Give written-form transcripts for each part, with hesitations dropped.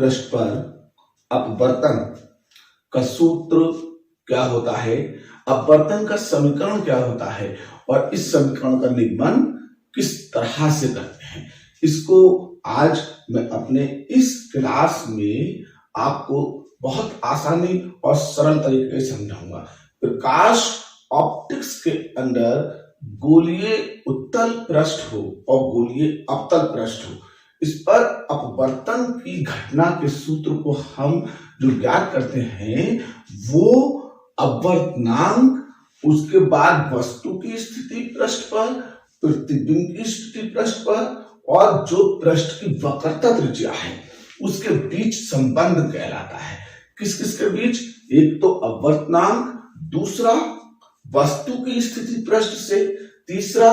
पृष्ठ पर अपवर्तन का सूत्र क्या होता है, अपवर्तन का समीकरण क्या होता है और इस समीकरण का निगमन किस तरह से करते हैं, इसको आज मैं अपने इस क्लास में आपको बहुत आसानी और सरल तरीके से समझाऊंगा। प्रकाश ऑप्टिक्स के अंदर गोलीय उत्तल पृष्ठ हो और गोलीय अवतल पृष्ठ हो, इस पर अपवर्तन की घटना के सूत्र को हम जो ज्ञात करते हैं वो अपवर्तनांक, उसके बाद वस्तु की स्थिति पृष्ठ पर, प्रतिबिंब की स्थिति पृष्ठ पर और जो पृष्ठ की वक्रता त्रिज्या है उसके बीच संबंध कहलाता है। किस किस के बीच? एक तो अपवर्तनांक, दूसरा वस्तु की स्थिति पृष्ठ से, तीसरा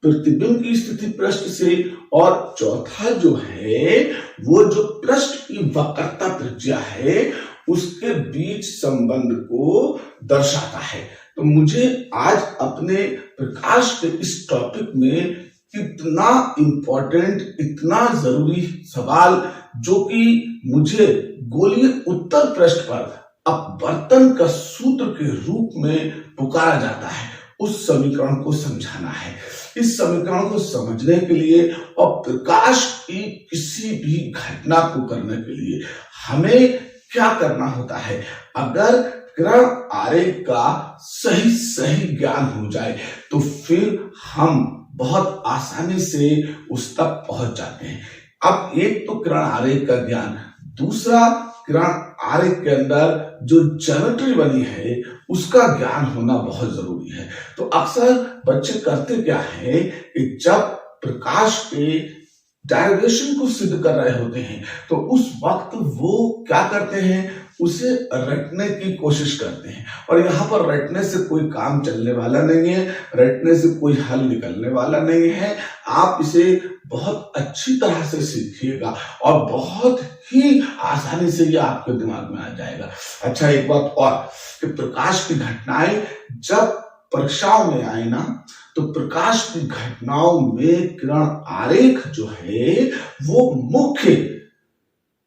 प्रतिबिंब की स्थिति पृष्ठ से और चौथा जो है वो जो पृष्ठ की वक्रता त्रिज्या है उसके बीच संबंध को दर्शाता है। तो मुझे आज अपने प्रकाश के इस टॉपिक में इतना इंपॉर्टेंट, इतना जरूरी सवाल जो कि मुझे गोलीय उत्तल पृष्ठ पर अपवर्तन का सूत्र के रूप में पुकारा जाता है, उस समीकरण को समझाना है। इस समीकरण को समझने के लिए और प्रकाश की किसी भी घटना को करने के लिए हमें क्या करना होता है, अगर किरण आरेख का सही ज्ञान हो जाए तो फिर हम बहुत आसानी से उस तक पहुंच जाते हैं। अब एक तो किरण आरेख का ज्ञान, दूसरा किरण आरेख के अंदर जो ज्योमेट्री बनी है उसका ज्ञान होना बहुत जरूरी है। तो अक्सर बच्चे करते क्या है कि जब प्रकाश के डायरेक्शन को सिद्ध कर रहे होते हैं तो उस वक्त वो क्या करते हैं, उसे रटने की कोशिश करते हैं। और यहाँ पर रटने से कोई काम चलने वाला नहीं है, रटने से कोई हल निकलने वाला नहीं है। आप इसे बहुत अच्छी तरह से सीखिएगा और बहुत ही आसानी से ये आपके दिमाग में आ जाएगा। अच्छा, एक बात और कि प्रकाश की घटनाएं जब परीक्षाओं में आए ना, तो प्रकाश की घटनाओं में किरण आरेख जो है वो मुख्य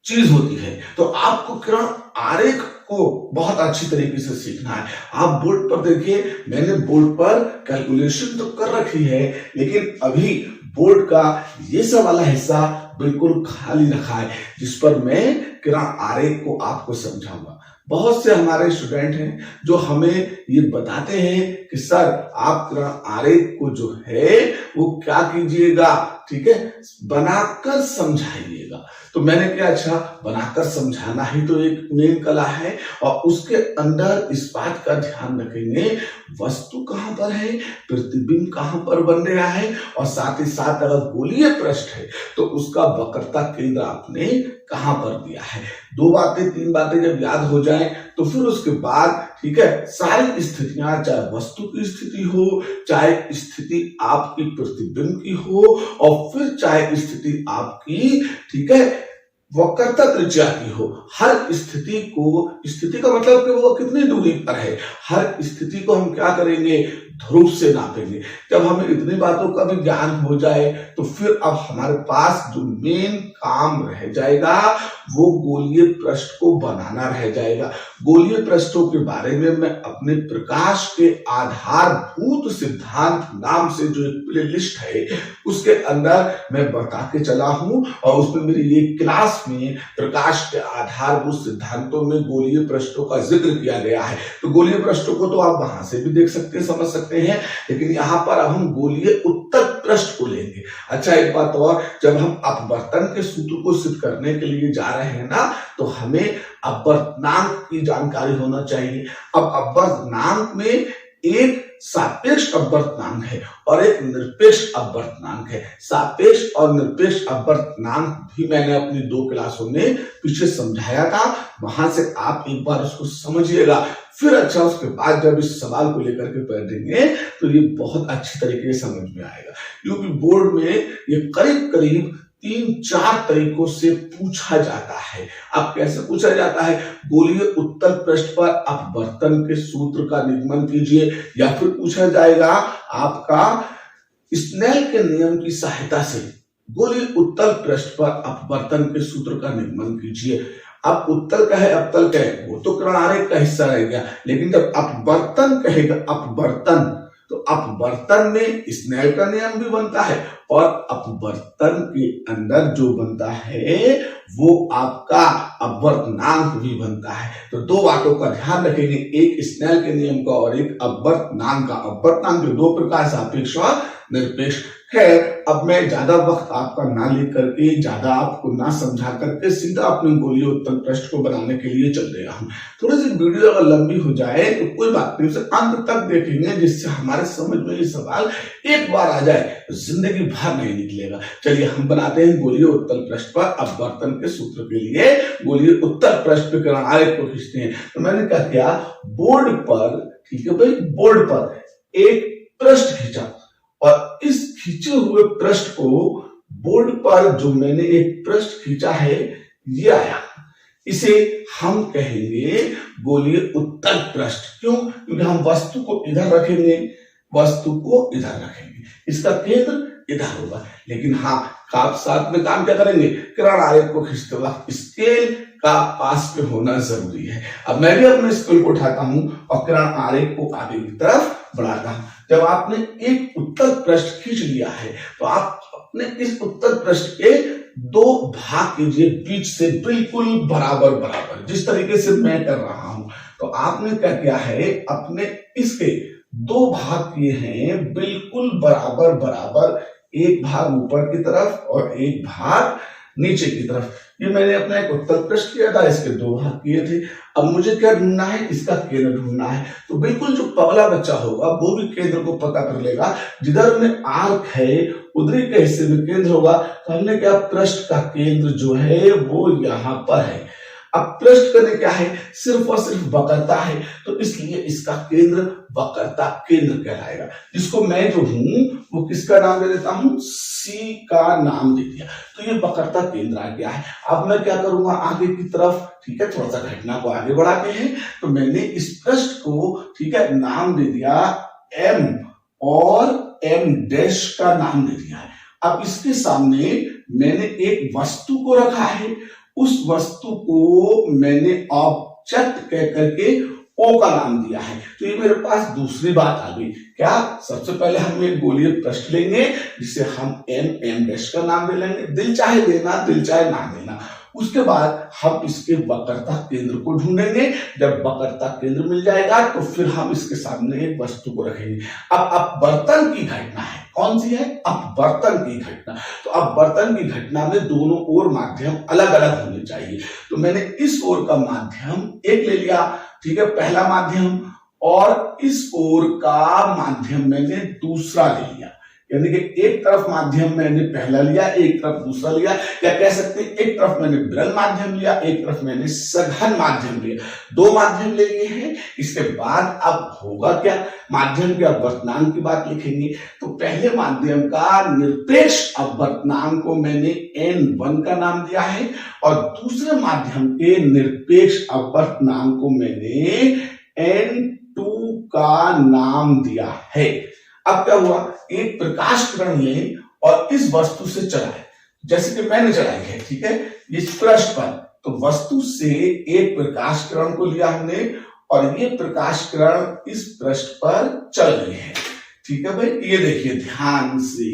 चीज होती है। तो आपको किरण आरेख को बहुत अच्छी तरीके से सीखना है। आप बोर्ड पर देखिए, मैंने बोर्ड पर कैलकुलेशन तो कर रखी है, लेकिन अभी बोर्ड का ये सब वाला हिस्सा बिल्कुल खाली रखा है जिस पर मैं किरण आरेख को आपको समझाऊंगा। बहुत से हमारे स्टूडेंट हैं जो हमें ये बताते हैं कि सर आप किरण आरेख को जो है वो क्या कीजिएगा, ठीक है, बनाकर समझाइएगा। तो मैंने क्या, अच्छा बनाकर समझाना ही तो एक मेन कला है और उसके अंदर इस बात का ध्यान रखेंगे वस्तु कहां पर है, प्रतिबिंब कहां पर बन रहा है और साथ ही साथ अगर गोलीय पृष्ठ है तो उसका वक्रता केंद्र आपने कहां पर दिया है। दो बातें, तीन बातें जब याद हो जाए तो फिर उसके बाद, ठीक है, सारी स्थितियां, चाहे वस्तु की स्थिति हो, चाहे स्थिति आपकी प्रतिबिंब की हो और फिर चाहे स्थिति आपकी, ठीक है, वक्रता त्रिज्या की हो, हर स्थिति को, स्थिति का मतलब कि वो कितनी दूरी पर है, हर स्थिति को हम क्या करेंगे, ध्रुव से नापेंगे। जब हमें इतनी बातों का भी ज्ञान हो जाए तो फिर अब हमारे पास जो मेन काम रह जाएगा वो गोलीय पृष्ठ को बनाना रह जाएगा। गोलीय पृष्ठों के बारे में मैं अपने प्रकाश के आधारभूत सिद्धांत नाम से जो एक प्लेलिस्ट है उसके अंदर मैं बता के चला हूं और उसमें मेरी ये क्लास में प्रकाश के आधारभूत सिद्धांतों में गोलीय पृष्ठों का जिक्र किया गया है। तो गोलीय पृष्ठों को तो आप वहां से भी देख सकते हैं, समझ सकते हैं, लेकिन यहाँ पर अब हम गोलीय उत्तल पृष्ठ को लेंगे। अच्छा, एक बात और, जब हम अपवर्तन के सूत्र को सिद्ध करने के लिए जा रहे हैं ना तो हमें अपवर्तनांक की जानकारी होना चाहिए। अब अपवर्तनांक में एक सापेक्ष अपवर्तनांक है और एक निरपेक्ष अपवर्तनांक है। सापेक्ष और निरपेक्ष अपवर्तनांक भी मैंने अपनी 2 क्लासों में पीछे समझाया था, वहां से आप एक बार उसको समझिएगा। फिर अच्छा, उसके बाद जब इस सवाल को लेकर के पढ़ेंगे तो ये बहुत अच्छी तरीके से समझ में आएगा, क्योंकि बोर्ड में ये करीब करीब 3-4 तरीकों से पूछा जाता है। अब कैसे पूछा जाता है, गोलीय उत्तल पृष्ठ पर अपवर्तन के सूत्र का निगमन कीजिए, या फिर पूछा जाएगा आपका स्नेल के नियम की सहायता से गोलीय उत्तल पृष्ठ पर अपवर्तन के सूत्र का निगमन कीजिए। अब उत्तल का है अवतल का है वो तो किरण आरेख का हिस्सा रह गया, लेकिन जब अपवर्तन कहेगा अपवर्तन तो अपवर्तन में स्नेल का नियम भी बनता है और अपवर्तन के अंदर जो बनता है वो आपका अपवर्तनांक भी बनता है। तो दो बातों का ध्यान रखेंगे, एक स्नेल के नियम का और एक अपवर्तनांक का। अपवर्तनांक जो दो प्रकार सापेक्ष और निरपेक्ष। खैर, अब मैं ज्यादा वक्त आपका ना लेकर के, ज्यादा आपको ना समझा करके सीधा अपने गोलीय उत्तल पृष्ठ को बनाने के लिए चल रहा हूं। थोड़ी सी वीडियो अगर लंबी हो जाए तो कोई बात नहीं, उसे अंत तक देखेंगे जिससे हमारे समझ में ये सवाल एक बार आ जाए तो जिंदगी भर नहीं निकलेगा। चलिए हम बनाते हैं गोलीय उत्तल पृष्ठ पर अपवर्तन के सूत्र के लिए गोलीय उत्तल पृष्ठ पे किरण आरेख को खींचते हैं। तो मैंने क्या किया, बोर्ड पर, ठीक है भाई, बोर्ड पर एक पृष्ठ खींचा और इस खींचे हुए पृष्ठ को बोर्ड पर जो मैंने एक पृष्ठ खींचा है ये आया, इसे हम कहेंगे गोलीय उत्तल पृष्ठ। क्यों? क्योंकि हम वस्तु को इधर रखेंगे, वस्तु को इधर रखेंगे, इसका केंद्र इधर होगा। लेकिन हाँ, आप साथ में काम क्या करेंगे, किरण आरेख को खींचते वक्त स्केल का पास पे होना जरूरी है। अब मैं भी अपने स्केल को उठाता हूं और किरण आरेख को आगे की तरफ बढ़ाता हूं। जब आपने एक उत्तल पृष्ठ खींच लिया है तो आप अपने इस उत्तल पृष्ठ के दो भाग कीजिए, बीच से बिल्कुल बराबर बराबर, जिस तरीके से मैं कर रहा हूं। तो आपने क्या किया है, अपने इसके दो भाग किए हैं बिल्कुल बराबर बराबर, एक भाग ऊपर की तरफ और एक भाग नीचे की तरफ। ये मैंने अपना एक उत्तल पृष्ठ किया था, इसके दो भाग किए थे। अब मुझे क्या ढूंढना है, इसका केंद्र ढूंढना है। तो बिल्कुल जो पगला बच्चा होगा वो भी केंद्र को पता कर लेगा। जिधर में आर्क है उधर के हिस्से में केंद्र होगा। तो हमने क्या, पृष्ठ का केंद्र जो है वो यहाँ पर है। अब पृष्ठ करने क्या है, सिर्फ और सिर्फ वक्रता है, तो इसलिए इसका केंद्र वक्रता केंद्र कहलाएगा। जिसको मैं जो हूं वो किसका नाम दे देता हूं, सी का नाम दे दिया। तो ये वक्रता केंद्र आ गया है। अब मैं क्या करूंगा, आगे की तरफ, ठीक है, थोड़ा सा घटना को आगे बढ़ाते हैं। तो मैंने इस पृष्ठ को, ठीक है, नाम दे दिया एम और एम डैश का नाम दे दिया है। अब इसके सामने मैंने एक वस्तु को रखा है, उस वस्तु को मैंने ऑब्जेक्ट कह करके ओ का नाम दिया है। तो ये मेरे पास दूसरी बात आ गई। क्या, सबसे पहले हम एक गोलीय पृष्ठ लेंगे जिसे हम एम डैश का नाम दे लेंगे, दिल चाहे देना दिल चाहे ना देना। उसके बाद हम इसके वक्रता केंद्र को ढूंढेंगे। जब वक्रता केंद्र मिल जाएगा तो फिर हम इसके सामने एक वस्तु को रखेंगे। अब अपवर्तन की घटना है, कौन सी है, अपवर्तन की घटना। तो अपवर्तन की घटना में दोनों ओर माध्यम अलग अलग होने चाहिए। तो मैंने इस ओर का माध्यम एक ले लिया, ठीक है, पहला माध्यम, और इस ओर का माध्यम मैंने दूसरा ले लिया। यानी कि एक तरफ माध्यम मैंने पहला लिया, एक तरफ दूसरा लिया, या कह सकते हैं एक तरफ मैंने विरल माध्यम लिया, एक तरफ मैंने सघन माध्यम लिया। दो माध्यम ले लिए हैं। इसके बाद अब होगा क्या, माध्यम के अपवर्तनांक की बात लिखेंगे। तो पहले माध्यम का निरपेक्ष अपवर्तनांक को मैंने n1 का नाम दिया है और दूसरे माध्यम के निरपेक्ष अपवर्तनांक को मैंने n2 का नाम दिया है। अब क्या हुआ, एक प्रकाश किरण लें और इस वस्तु से चलाएं, जैसे कि मैंने चलाई है, ठीक है, इस पृष्ठ पर। तो वस्तु से एक प्रकाश किरण को लिया हमने और ये प्रकाश किरण इस पृष्ठ पर चल रही है, ठीक है भाई। ये देखिए ध्यान से,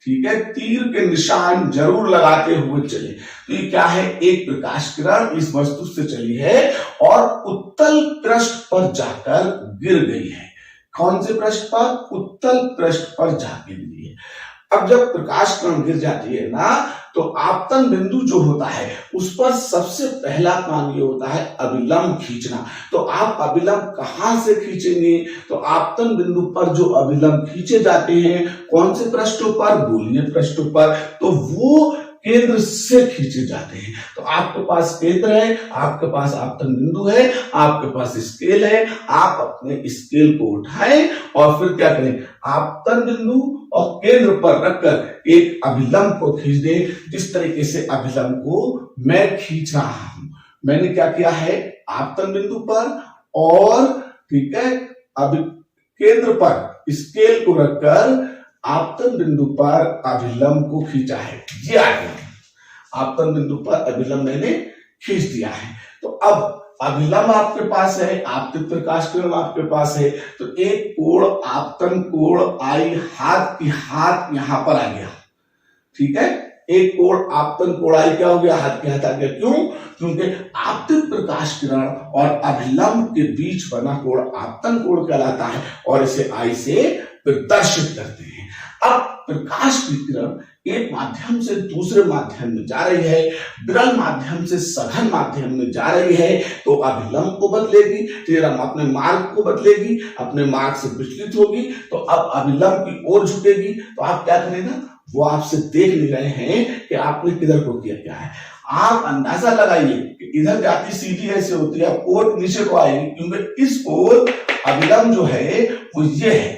ठीक है, तीर के निशान जरूर लगाते हुए चले। तो ये क्या है, एक प्रकाश किरण इस वस्तु से चली है और उत्तल पृष्ठ पर जाकर गिर गई है। कौन से पृष्ठ पर, उत्तल पृष्ठ पर जाके गिरी है। अब जब प्रकाश किरण गिर जाती है ना, तो आपतन बिंदु जो होता है उस पर सबसे पहला काम ये होता है अभिलंब खींचना। तो आप अभिलंब कहां से खींचेंगे, तो आपतन बिंदु पर जो अभिलंब खींचे जाते हैं, कौन से पृष्ठों पर, गोलीय पृष्ठों पर, तो वो केंद्र से खींचे जाते हैं। तो आपके पास केंद्र है, आपके पास आपतन बिंदु है, आपके पास स्केल है। आप अपने स्केल को उठाएं और फिर क्या करें, आपतन बिंदु और केंद्र पर रखकर एक अभिलंब को खींच दें। जिस तरीके से अभिलंब को मैं खींच रहा हूं, मैंने क्या किया है, आपतन बिंदु पर और, ठीक है, अब केंद्र पर स्केल को रखकर आपतन बिंदु पर अभिलंब को खींचा है, ये आ गया, आपतन बिंदु पर अभिलंब मैंने खींच दिया है। तो अब अभिलंब आपके पास है, आपतित प्रकाश किरण आपके पास है, तो एक कोण आपतन कोण आई, हाथ यहां पर आ गया, ठीक है, एक कोण आपतन कोण आई क्या हो गया, हाथ के हाथ आ गया। क्यों? क्योंकि आपतित प्रकाश किरण और अभिलंब के बीच बना कोण आपतन कोण कहलाता है और इसे आई से प्रदर्शित करते हैं। अब प्रकाश की किरण एक माध्यम से दूसरे माध्यम में जा रही है, विरल माध्यम से सघन माध्यम में जा रही है, तो अभिलंब को बदलेगी, अपने मार्ग को बदलेगी, अपने मार्ग से विचलित होगी, तो अब अभिलंब की ओर झुकेगी। तो आप क्या करेंगे, वो आपसे देख नहीं रहे हैं कि आपने किधर को किया क्या है। आप अंदाजा लगाइए कि इधर जाती सीधी ऐसे होती है, ओर नीचे को आएगी, क्योंकि इस ओर अभिलंब जो है वो ये है,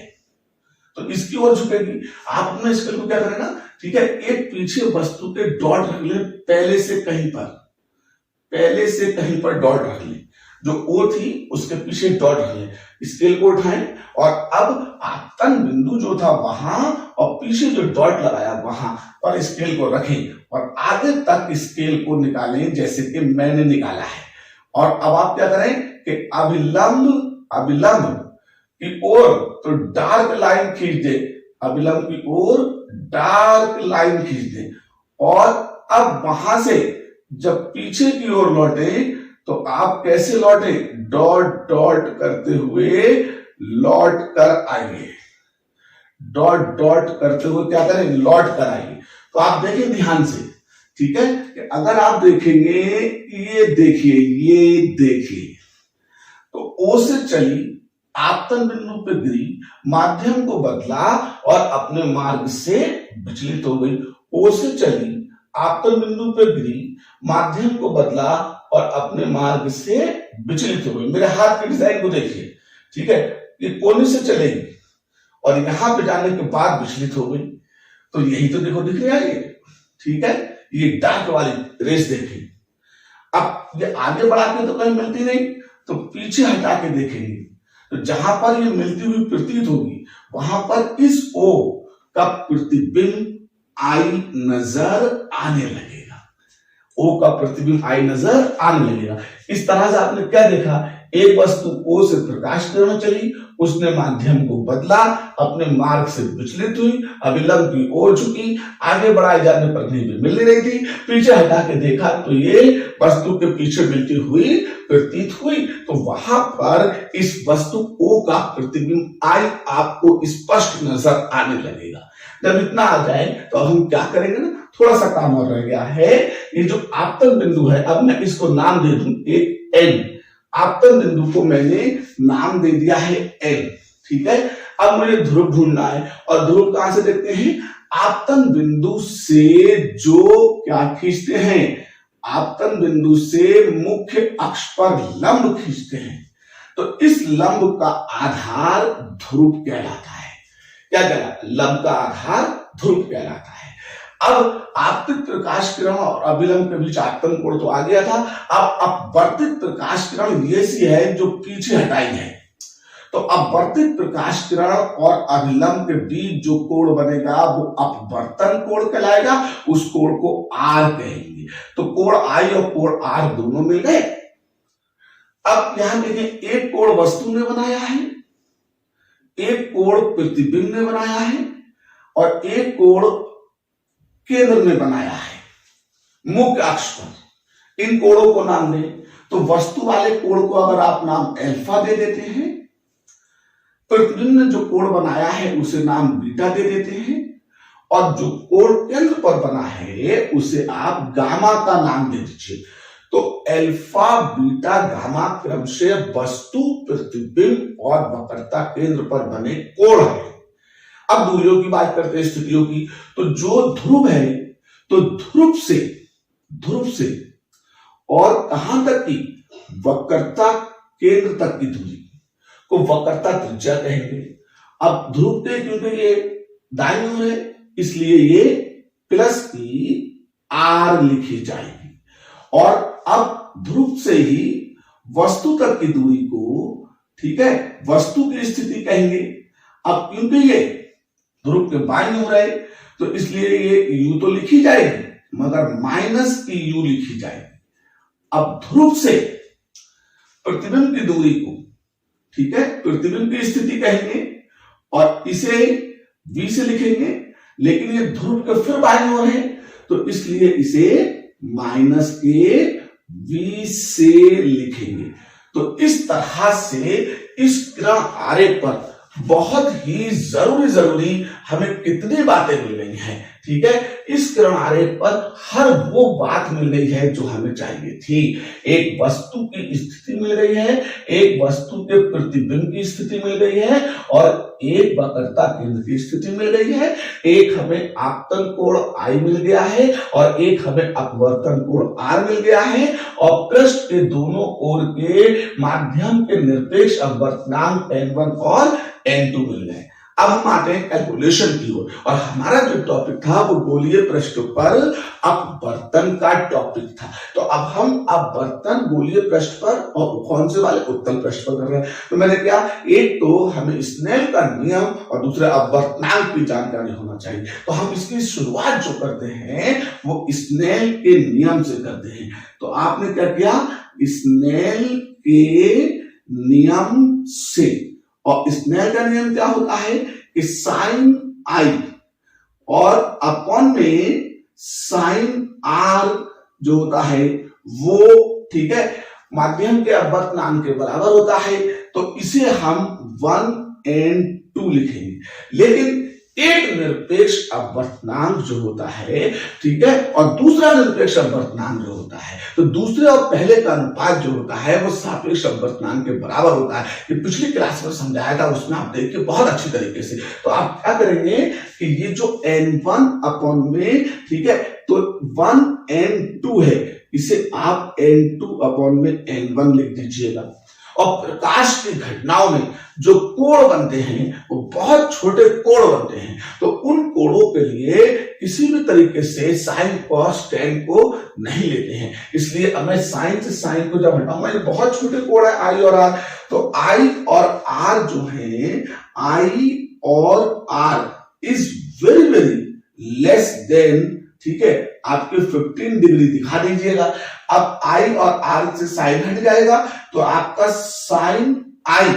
तो इसकी ओर झुकेगी। आप अपने स्केल को क्या करें ना, ठीक है, एक पीछे वस्तु के डॉट रख ले, पहले से कहीं पर डॉट रख ले, जो ओ थी उसके पीछे डॉट रख ले, स्केल को उठाएं और अब आपतन बिंदु जो था वहां और पीछे जो डॉट लगाया वहां पर स्केल को रखें और आगे तक स्केल को निकालें जैसे कि मैंने निकाला है। और अब आप क्या करें कि अभिलंब की ओर तो डार्क लाइन खींच दे, अभिलंब की ओर डार्क लाइन खींच दे, और अब वहां से जब पीछे की ओर लौटे तो आप कैसे लौटे, डॉट डॉट करते हुए लौट कर आइए, डॉट डॉट करते हुए क्या करें, लौट कर आइए। तो आप देखें ध्यान से, ठीक है, कि अगर आप देखेंगे, ये देखिए, तो ओ से चली, आपतन बिंदु पे गिरी, माध्यम को बदला और अपने मार्ग से विचलित हो गई। ओ से चली, आपतन बिंदु पे गिरी, माध्यम को बदला और अपने मार्ग से विचलित हो गई। मेरे हाथ के डिजाइन को देखिए, ठीक है, ये कोने से चलेगी और यहां पे जाने के बाद विचलित हो गई, तो यही तो देखो दिख रहा है ये, ठीक है, ये डार्क वाली रेस देखिए। अब ये आगे बढ़ा के तो कहीं मिलती नहीं, तो पीछे हटा के देखेंगे, तो जहां पर ये मिलती हुई प्रतीत होगी वहां पर इस ओ का प्रतिबिंब आई नजर आने लगेगा, ओ का प्रतिबिंब आई नजर आने लगेगा। इस तरह से आपने क्या देखा, एक वस्तु ओ से प्रकाश किरण चली, उसने माध्यम को बदला, अपने मार्ग से विचलित हुई, अभिलंब की ओर झुकी, आगे बढ़ाए जाने पर कहीं भी मिल नहीं रही थी, पीछे हटा के देखा तो ये वस्तु के पीछे मिलती हुई प्रतीत हुई, तो वहां पर इस वस्तु ओ का प्रतिबिंब आई आपको स्पष्ट नजर आने लगेगा। जब इतना आ जाए तो हम क्या करेंगे ना, थोड़ा सा काम और रह गया है, ये जो आपतन बिंदु है, अब मैं इसको नाम दे दूं एक एन, आपतन बिंदु को मैंने नाम दे दिया है एन, ठीक है। अब मुझे ध्रुव ढूंढना है, और ध्रुव कहां से देखते हैं, आपतन बिंदु से जो क्या खींचते हैं, आपतन बिंदु से मुख्य अक्ष पर लंब खींचते हैं, तो इस लंब का आधार ध्रुव कहलाता है। क्या कहलाता है, लंब का आधार ध्रुव कहलाता है। अब आपतित प्रकाश किरण और अभिलंब के बीच आपतन कोण तो आ गया था, अब अपवर्तित प्रकाश किरण ये सी है जो पीछे हटाई है, तो अपवर्तित प्रकाश किरण और अभिलंब के बीच जो कोण बनेगा वो अपवर्तन कोण कहलाएगा, उस कोण को आर कहेंगे। तो कोण आई और कोण आर दोनों मिल गए। अब यहां देखिए, एक कोण वस्तु ने बनाया है, एक कोण प्रतिबिंब ने बनाया है, और एक कोण केंद्र ने बनाया है मुख्य अक्ष पर। इन कोणों को नाम दें, तो वस्तु वाले कोण को अगर आप नाम अल्फा दे देते हैं, प्रतिबिंब ने जो कोण बनाया है उसे नाम बीटा दे देते हैं, और जो कोण केंद्र पर बना है उसे आप गामा का नाम दे दीजिए। तो अल्फा बीटा गामा क्रम से वस्तु, प्रतिबिंब और वक्रता केंद्र पर बने कोण है। अब दूरियों की बात करते हैं, स्थितियों की, तो जो ध्रुव है, तो ध्रुव से और कहां तक की, वक्रता केंद्र तक की दूरी को वक्रता त्रिज्या कहेंगे। अब ध्रुव के क्योंकि ये दाईं ओर है, इसलिए ये प्लस की आर लिखी जाएगी, और अब ध्रुव से ही वस्तु तक की दूरी को, ठीक है, वस्तु की स्थिति कहेंगे। अब क्योंकि ये ध्रुव के बाईं ओर है, तो इसलिए ये यू तो लिखी जाएगी मगर माइनस की यू लिखी जाएगी। अब ध्रुव से प्रतिबिंब की दूरी को, ठीक है, प्रतिबिंब की स्थिति कहेंगे और इसे v से लिखेंगे, लेकिन ये ध्रुव के फिर बाईं ओर है तो इसलिए इसे माइनस के v से लिखेंगे। तो इस तरह से इस किरण आरेख पर बहुत ही जरूरी हमें कितनी बातें मिल रही हैं, ठीक है। इस किरण आरेख पर हर वो बात मिल रही है जो हमें चाहिए थी। एक वस्तु की स्थिति मिल रही है, एक वस्तु के प्रतिबिंब की स्थिति मिल रही है और एक वक्रता केंद्र की स्थिति मिल रही है। एक हमें आपतन कोण I मिल गया है और एक हमें अपवर्तन कोण R मिल गया है और पृष्ठ के दोनों ओर के माध्यम के निरपेक्ष अपवर्तनांक N1 और N2 मिल गए। अब हम आते हैं कैलकुलेशन की ओर और हमारा जो टॉपिक था वो गोलीय पृष्ठ पर अपवर्तन का टॉपिक था। तो अब हम अपवर्तन गोलीय पृष्ठ पर और कौन से वाले उत्तल पृष्ठ पर कर रहे हैं। तो मैंने क्या, एक तो हमें स्नेल का नियम और दूसरे अपवर्तनांक की जानकारी होना चाहिए। तो हम इसकी शुरुआत जो करते हैं वो स्नेल के नियम से करते हैं। तो आपने क्या किया, स्नेल के नियम से, और स्नेल का नियम क्या होता है कि साइन आई और अपॉन में साइन आर जो होता है वो, ठीक है, माध्यम के अपवर्तनांक के बराबर होता है। तो इसे हम 1 and 2 लिखेंगे। लेकिन एक निरपेक्ष अपवर्तनांक जो होता है, ठीक है, और दूसरा निरपेक्ष अपवर्तनांक जो होता है, तो दूसरे और पहले का अनुपात जो होता है वो सापेक्ष अपवर्तनांक के बराबर होता है। ये पिछली क्लास में समझाया था, उसमें आप देखिए बहुत अच्छी तरीके से। तो आप क्या करेंगे कि ये जो N1 अपॉन में, ठीक है, तो 1 and 2 है, इसे आप N2 अपॉन में N1 लिख दीजिएगा। और प्रकाश की घटनाओं में जो कोण बनते हैं वो बहुत छोटे कोण बनते हैं। तो उन कोणों के लिए किसी भी तरीके से साइन कॉस टेन को नहीं लेते हैं। इसलिए अब मैं साइन से साइन को जब हटाऊंगा, ये बहुत छोटे कोण है आई और आर, तो आई और आर जो है, आई और R is very very less than, ठीक है, आपके 15 डिग्री दिखा दीजिएगा। अब आई और आर से साइन हट जाएगा तो आपका साइन आई,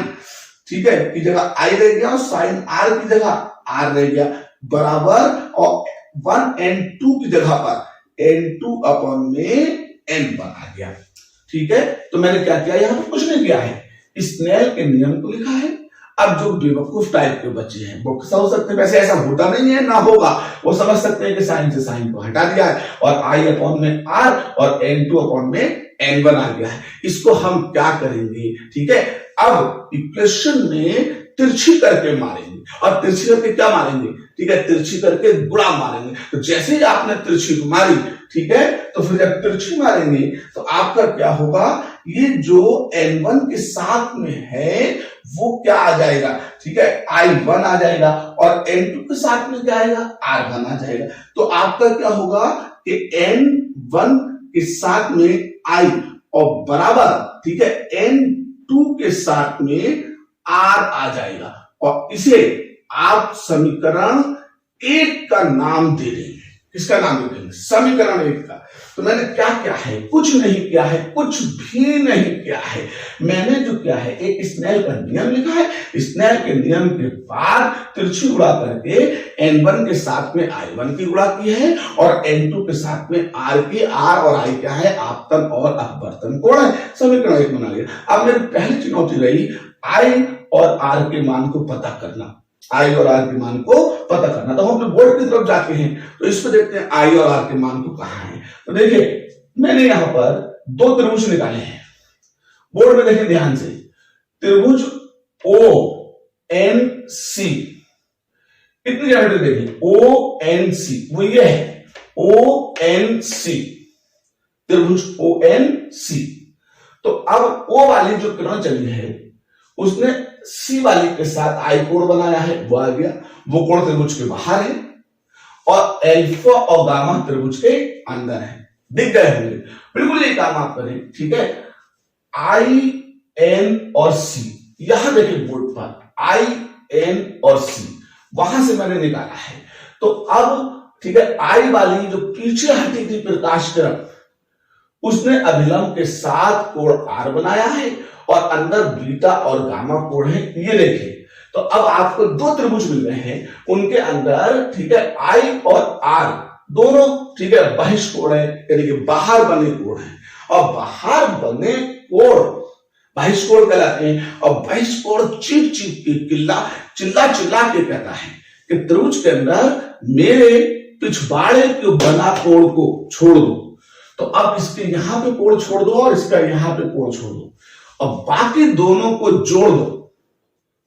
ठीक है, की जगह आई रह गया और साइन आर की जगह आर रह गया बराबर, और 1 and 2 की जगह पर N2 अपॉन में N1 आ गया। ठीक है, तो मैंने क्या किया, यहां पर कुछ नहीं किया है, स्नेल के नियम को लिखा है। अब जो बेवकूफ टाइप के बच्चे हैं वो समझ सकते हैं, वैसे ऐसा होता नहीं है, ना होगा, वो समझ सकते हैं कि साइन से साइन को हटा दिया है और आई अपॉन में आर और N2 अपॉन में N1 आ गया है। इसको हम क्या करेंगे, ठीक है, अब इक्वेशन में तिरछी करके मारेंगे। और तिरछी करके क्या मारेंगे, ठीक है, तिरछी करके गुणा मारेंगे। तो जैसे ही आपने तिरछी मारी, ठीक है, तो फिर जब तिरछी मारेंगे तो आपका क्या होगा, ये जो N1 के साथ में है वो क्या आ जाएगा, ठीक है, I1 आ जाएगा और N2 के साथ में क्या आएगा, R1 आ जाएगा। तो आपका क्या होगा कि N1 के साथ में I और बराबर, ठीक है, N2 के साथ में R आ जाएगा और इसे आप समीकरण 1 का नाम दे देंगे। किसका नाम दे देंगे, समीकरण 1 का। तो मैंने क्या किया है, कुछ नहीं किया है, कुछ भी नहीं किया है। मैंने जो किया है, एक स्नेल का नियम लिखा है, स्नेल के नियम के बाद तिरछी गुणा करके N1 के साथ में I1 की गुणा की है और N2 के साथ में R की, R और I क्या है, आपतन और अपवर्तन कोण है। समीकरण 1 बना लिया। अब मेरी पहली चुनौती रही I और R के मान को पता करना, आई और आर के मान को पता करना। तो हम अपने बोर्ड की तरफ जाते हैं, तो इस पर देखते हैं आई और आर के मान को कहां है। तो देखिए मैंने यहां पर 2 त्रिभुज निकाले हैं, बोर्ड में देखें ध्यान से, त्रिभुज ओ एन सी, इतनी ज्योमेट्री देखिए, ओ एन सी वो ये है, ओ एन सी, त्रिभुज ओ एन सी। तो अब ओ वाली जो किरण चली है उसने सी वाली के साथ आई कोण बनाया है, वो आ गया, वो कोण त्रिभुज के बाहर है और एल्फा और गामा त्रिभुज के अंदर है। दिख गए होंगे, बिल्कुल ये काम आप करें, ठीक है। आई एन और सी, यहां देखिए बोर्ड पर आई एन और सी, वहां से मैंने निकाला है। तो अब ठीक है, आई वाली जो पीछे हटी थी प्रकाश किरण, उसने अभिलंब के साथ कोण आर बनाया है और अंदर बीटा और गामा कोण है, ये देखें। तो अब आपको दो त्रिभुज मिल रहे हैं, उनके अंदर ठीक है आई और आर दोनों ठीक है बहिष्कोण है, यानी कि बाहर बने कोण है, और बाहर बने कोण बहिष्कोण कहलाते हैं। और बहिष्कोण चीख चीख के चिल्ला चिल्ला के कहता है कि त्रिभुज के अंदर मेरे पिछवाड़े के बना कोण को छोड़ दो। तो अब इसके यहां पे कोण छोड़ दो और इसका यहां पे कोण छोड़ दो, और बाकी दोनों को जोड़ दो,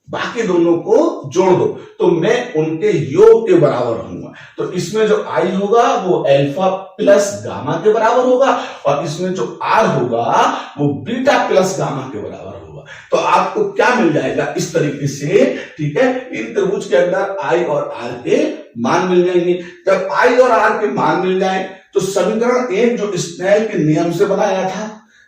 बाकी दोनों को जोड़ दो, तो मैं उनके योग के बराबर रहूंगा। तो इसमें जो आई होगा वो अल्फा प्लस गामा के बराबर होगा, और इसमें जो आर होगा वो बीटा प्लस गामा के बराबर होगा। तो आपको क्या मिल जाएगा इस तरीके से, ठीक है, इन त्रिभुज के अंदर आई और आर के मान मिल जाएंगे। जब आई और आर के मान मिल जाए तो समीकरण एक जो स्नेल के नियम से बनाया था,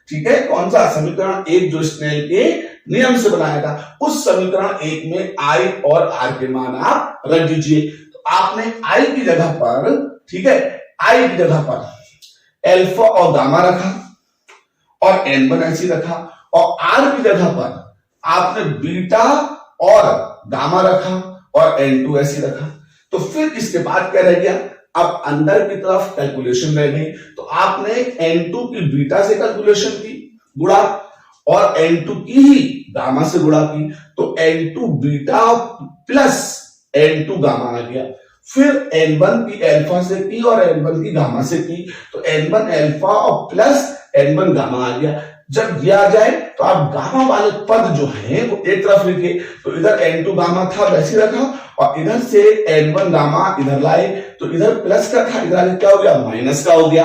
ठीक है, कौन सा समीकरण एक जो स्नेल के नियम से बनाया था, उस समीकरण एक में आई और आर के मान आप रख दीजिए। तो आपने आई की जगह पर, ठीक है, आई की जगह पर अल्फा और गामा रखा और n1 ऐसी रखा, और आर की जगह पर आपने बीटा और गामा रखा और n2 ऐसी रखा। तो फिर इसके बाद क्या रह गया, अब अंदर की तरफ कैलकुलेशन रह गई। तो आपने n2 की बीटा से कैलकुलेशन की गुणा, और n2 की ही गामा से गुणा की, तो n2 beta plus n2 gamma आ गया। फिर n1 की अल्फा से की और n1 की गामा से की, तो n1 अल्फा और प्लस n1 गामा आ गया। जब ये आ जाए तो आप गामा वाले पद जो है वो एक तरफ लिखे, तो इधर n2 गामा था वैसे रखा, और इधर से n1 गामा इधर लाए, तो इधर प्लस का था, इधर क्या हो गया माइनस का हो गया।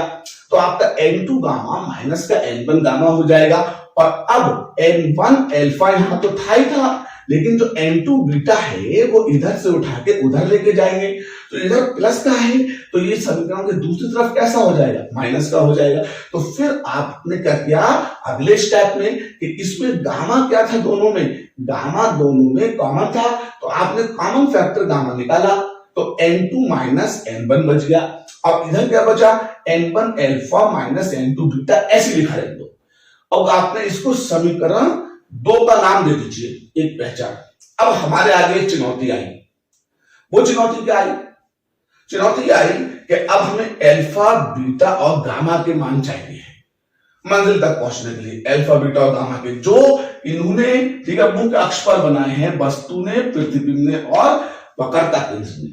तो आपका n2 गामा माइनस का n1 गामा हो जाएगा। और अब n1 अल्फा यहां तो था ही था, लेकिन जो n2 बीटा है वो इधर से उठा के उधर लेके जाएंगे, तो इधर प्लस का है, तो ये समीकरण के दूसरी तरफ कैसा हो जाएगा, माइनस का हो जाएगा। तो फिर आपने क्या किया अगले स्टेप में कि इसमें गामा क्या था, दोनों में गामा दोनों में कॉमन था, तो आपने कॉमन फैक्टर गामा निकाला, तो n2 माइनस n1 बच गया। अब इधर क्या बचा, n1 alpha minus n2 beta ऐसे लिखा है। अब आपने इसको समीकरण 2 का नाम दे दीजिए, एक पहचान। अब हमारे आगे एक चुनौती आई, वो चुनौती क्या आई, चुनौती आई कि अब हमें अल्फा बीटा और गामा के मान चाहिए मंजिल तक पहुंचने के लिए। अल्फा बीटा और गामा के जो इन्होंने ठीक है मुख्य अक्ष पर बनाए हैं, वस्तु ने, प्रतिबिंब ने और वक्रता केंद्र ने।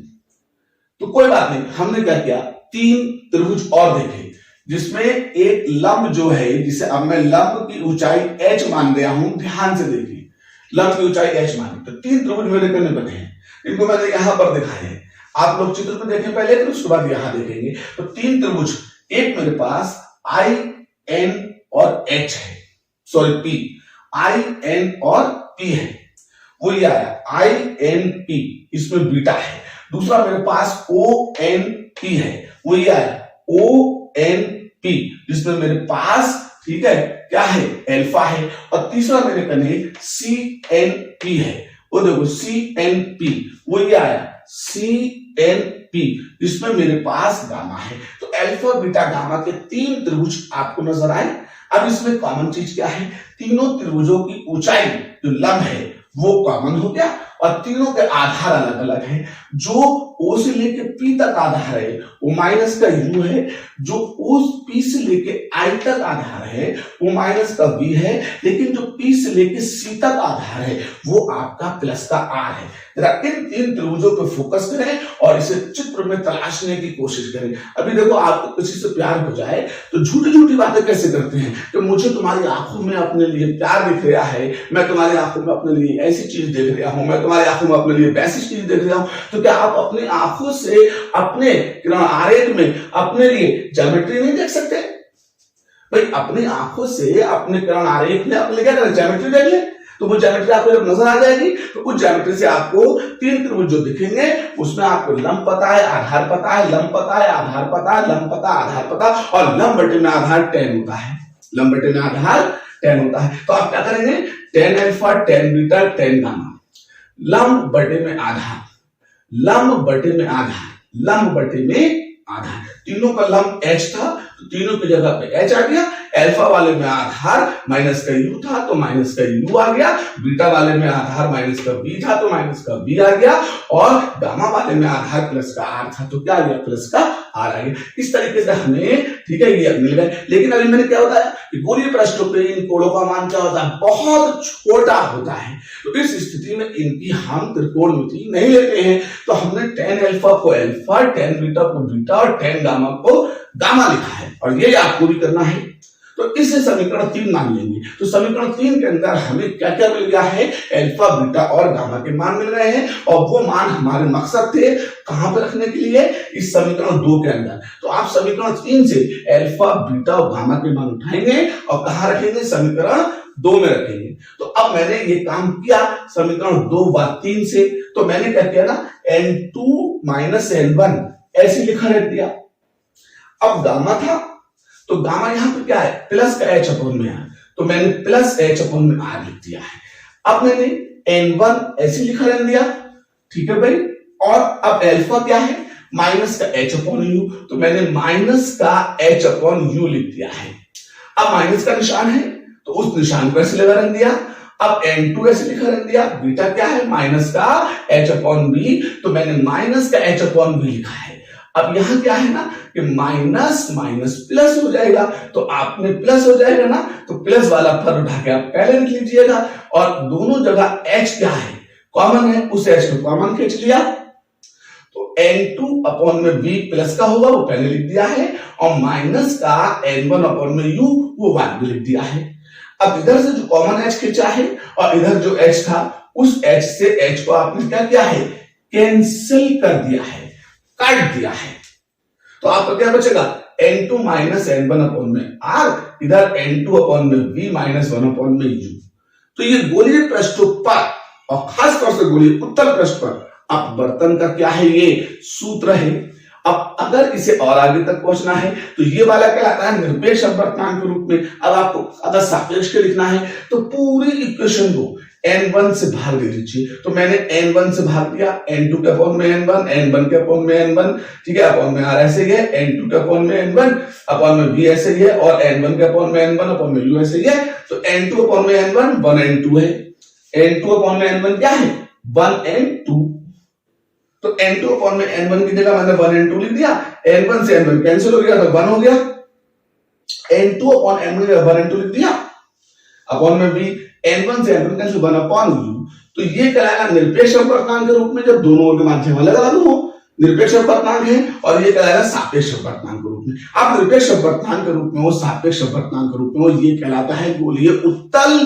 तो कोई बात नहीं, हमने क्या किया, 3 त्रिभुज और देखे, जिसमें एक लंब जो है, जिसे अब मैं लंब की ऊंचाई h मान रहा हूं, ध्यान से देखिए, लंब की ऊंचाई h मानी। तो 3 त्रिभुज मेरे करने बने हैं, इनको मैंने यहां पर दिखाए हैं। आप लोग चित्र में देखें पहले, फिर उसके बाद यहां देखेंगे। तो 3 त्रिभुज, एक मेरे पास I N और H है, सॉरी P, I N और P है, वो ये आया I N P, इसमें बीटा है। दूसरा मेरे पास O N P है, वो ये आया O N P, जिसमें मेरे पास ठीक है क्या है, अल्फा है। और तीसरा मेरे कने C N P है, वो देखो C N P, वो ये आया C N P, जिसमें मेरे पास गामा है। तो अल्फा बीटा गामा के 3 त्रिभुज आपको नजर आए। अब इसमें कॉमन चीज क्या है, तीनों त्रिभुजों की ऊंचाई जो लंब है वो कॉमन हो गया, और तीनों के आधार अलग अलग हैं। जो O से लेके P तक आधार है वो माइनस का U है, जो O P से लेके I तक आधार है वो माइनस का V है, लेकिन जो P से लेके C तक आधार है वो आपका प्लस का R है। जरा इन 3 त्रिभुजों पे फोकस करें और इसे चित्र में तलाशने की कोशिश करें। अभी देखो, आपको किसी से प्यार हो जाए तो झूठी झूठी बातें कैसे करते हैं कि मुझे तुम्हारी आंखों में अपने लिए प्यार दिख रहा है, मैं तुम्हारी आंखों में अपने लिए ऐसी चीज देख रहा हूं, मैं तुम्हारी आंखों में अपने लिए वैसी चीज देख रहा हूं। तो क्या आप अपनी आंखों से अपने किरण आरेख में अपने लिए ज्योमेट्री नहीं देख सकते? भाई अपनी आंखों से अपने किरण आरेख में अपने क्या करें, ज्योमेट्री देख ले। तो वो ज्योमेट्री आपको जब नजर आ जाएगी तो उस ज्योमेट्री से आपको 3 त्रिभुज जो दिखेंगे उसमें आपको लंब पता है, आधार पता है, लंब पता है, आधार पता है, लंब पता, आधार पता, और लंब बटे में आधार tan होता है, लंब बटे में आधार tan होता है। तो आप क्या करेंगे, tan alpha, tan beta, tan gamma, लंब बटे में आधार, लंब बटे में आधार, लंब बटे में आधार, तीनों का लंब h था तो तीनों की जगह पे h आ गया, अल्फा वाले में आधार माइनस का u था तो माइनस का u आ गया, बीटा वाले में आधार माइनस का b था तो माइनस का b आ गया, और गामा वाले में आधार प्लस का r था तो क्या आ गया, प्लस का r आ गया। इस तरीके से हमें, ठीक है, ये मिल गए। लेकिन अभी मैंने क्या बताया कि गोलीय पृष्ठों पे इन कोणों का मान क्या होता है, बहुत छोटा होता है। तो इस स्थिति में इनकी हम त्रिकोणमिति नहीं लेते हैं, तो हमने tan अल्फा को अल्फा, tan बीटा को बीटा और tan गामा को गामा लिखा है, और ये आपको भी करना है। तो इसे समीकरण 3 मान लेंगे। तो समीकरण 3 के अंदर हमें क्या क्या मिल गया है, अल्फा बीटा और गामा के मान मिल रहे हैं, और वो मान हमारे मकसद थे कहां पर रखने के लिए, इस समीकरण 2 के अंदर। तो आप समीकरण 3 से अल्फा बीटा और गामा के मान उठाएंगे और कहां रखेंगे, समीकरण 2 में रखेंगे। तो अब मैंने ये काम किया समीकरण 2 व 3 से, तो मैंने क्या किया ना, n2 माइनस n1 ऐसे लिखा रख दिया। अब गामा था तो गामा यहां पर क्या है, प्लस का h अपॉन में है, तो मैंने प्लस h अपॉन में r लिख दिया है। अब मैंने n1 ऐसे लिखा रख दिया, ठीक है भाई, और अब अल्फा क्या है, माइनस का h अपॉन u, तो मैंने माइनस का h अपॉन u लिख दिया है। अब माइनस का निशान है तो उस निशान को ऐसे लगा रख दिया। अब n2 ऐसे लिखा रख दिया, बीटा क्या है, माइनस का h अपॉन b, तो मैंने माइनस का h अपॉन b लिखा है। अब यहां क्या है ना कि माइनस माइनस प्लस हो जाएगा, तो आपने प्लस हो जाएगा ना, तो प्लस वाला फल उठा के आप पहले लिख लीजिएगा, और दोनों जगह h क्या है, कॉमन है, उस h को कॉमन खींच लिया, तो n2 अपॉन में v प्लस का होगा वो पहले लिख दिया है, और माइनस का n1 अपॉन में u वो बाद में लिख दिया है। अब इधर से जो कॉमन h खींचा है और इधर जो h था, उस h से h को आपने क्या किया है, कैंसिल कर दिया है, काट दिया है। तो आपका क्या बचेगा, n2 माइनस n1 अपॉन में r, इधर n2 अपॉन में v माइनस 1 अपॉन में u। तो ये गोलीय पृष्ठों पर और खासतौर से गोलीय उत्तल पृष्ठ पर अपवर्तन का क्या है, ये सूत्र है। अब अगर इसे और आगे तक पहुंचना है तो ये वाला कहलाता है निरपेक्ष अपवर्तनांक के रूप में। अब आपको अगर सापेक्ष के लिखना है तो पूरी इक्वेशन को n1 से भाग दे दीजिए। तो मैंने n1 से भाग दिया, n2 के अपॉन में n1, n1 के अपॉन में n1, ठीक है, अपॉन में r ऐसे ही है, n2 के अपॉन में n1 अपॉन में v ऐसे ही है, और n1 के अपॉन में n1 अपॉन में u ऐसे ही है। तो n2 अपॉन में n1 1n2 है, n2 अपॉन में n1 क्या है, 1n2। तो n2 अपॉन में n1 की जगह मैंने 1n2 लिख दिया, n1 से n1 कैंसिल हो गया तो 1 हो गया, n2 अपॉन n1 की जगह 1n2 लिख दिया, अपॉन में v, n1 से n1 कैंसिल 1 अपॉन u। तो ये कहलाएगा निरपेक्ष अपवर्तनांक के रूप में जब दोनों के माध्यम अलग अलग हो, निरपेक्ष अपवर्तनांक है, और ये कहलाएगा सापेक्ष अपवर्तनांक के रूप में। अब निरपेक्ष अपवर्तनांक के रूप में हो, सापेक्ष अपवर्तनांक के रूप में हो, ये कहलाता है गोलीय उत्तल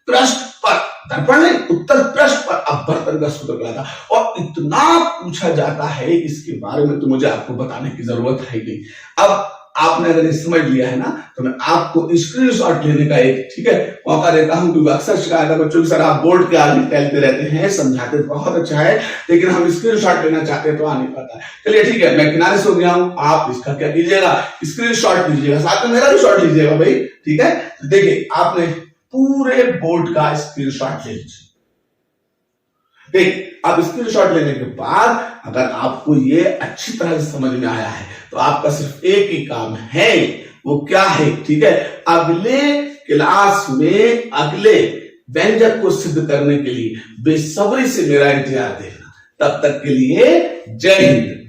पृष्ठ पर, दर्पण नहीं, उत्तल पृष्ठ पर अपवर्तन का सूत्र कहलाता है। और इतना पूछा जाता है इसके बारे में तो मुझे आपको बताने की जरूरत है नहीं। अब आपने अगर ये समझ लिया है ना, तो मैं आपको स्क्रीनशॉट लेने का एक, ठीक है, मौका देता हूं, क्योंकि अक्सर शिकायत है बच्चों की, सर आप बोर्ड के आगे टहलते रहते हैं, समझाते बहुत अच्छा है, लेकिन हम स्क्रीनशॉट लेना चाहते हैं तो आ नहीं पाता है। चलिए ठीक है, मैं किनारे से हो गया हूं, आप इसका क्या कीजिएगा, स्क्रीनशॉट लीजिएगा, साथ में मेरा भी शॉट लीजिएगा भाई, ठीक है। देखिए आपने पूरे बोर्ड का स्क्रीनशॉट ले लीजिए। देख, अब स्क्रीनशॉट लेने के बाद अगर आपको ये अच्छी तरह से समझ में आया है तो आपका सिर्फ एक ही काम है, वो क्या है, ठीक है, अगले क्लास में अगले व्यंजक को सिद्ध करने के लिए बेसब्री से मेरा इंतजार देखना। तब तक के लिए जय हिंद।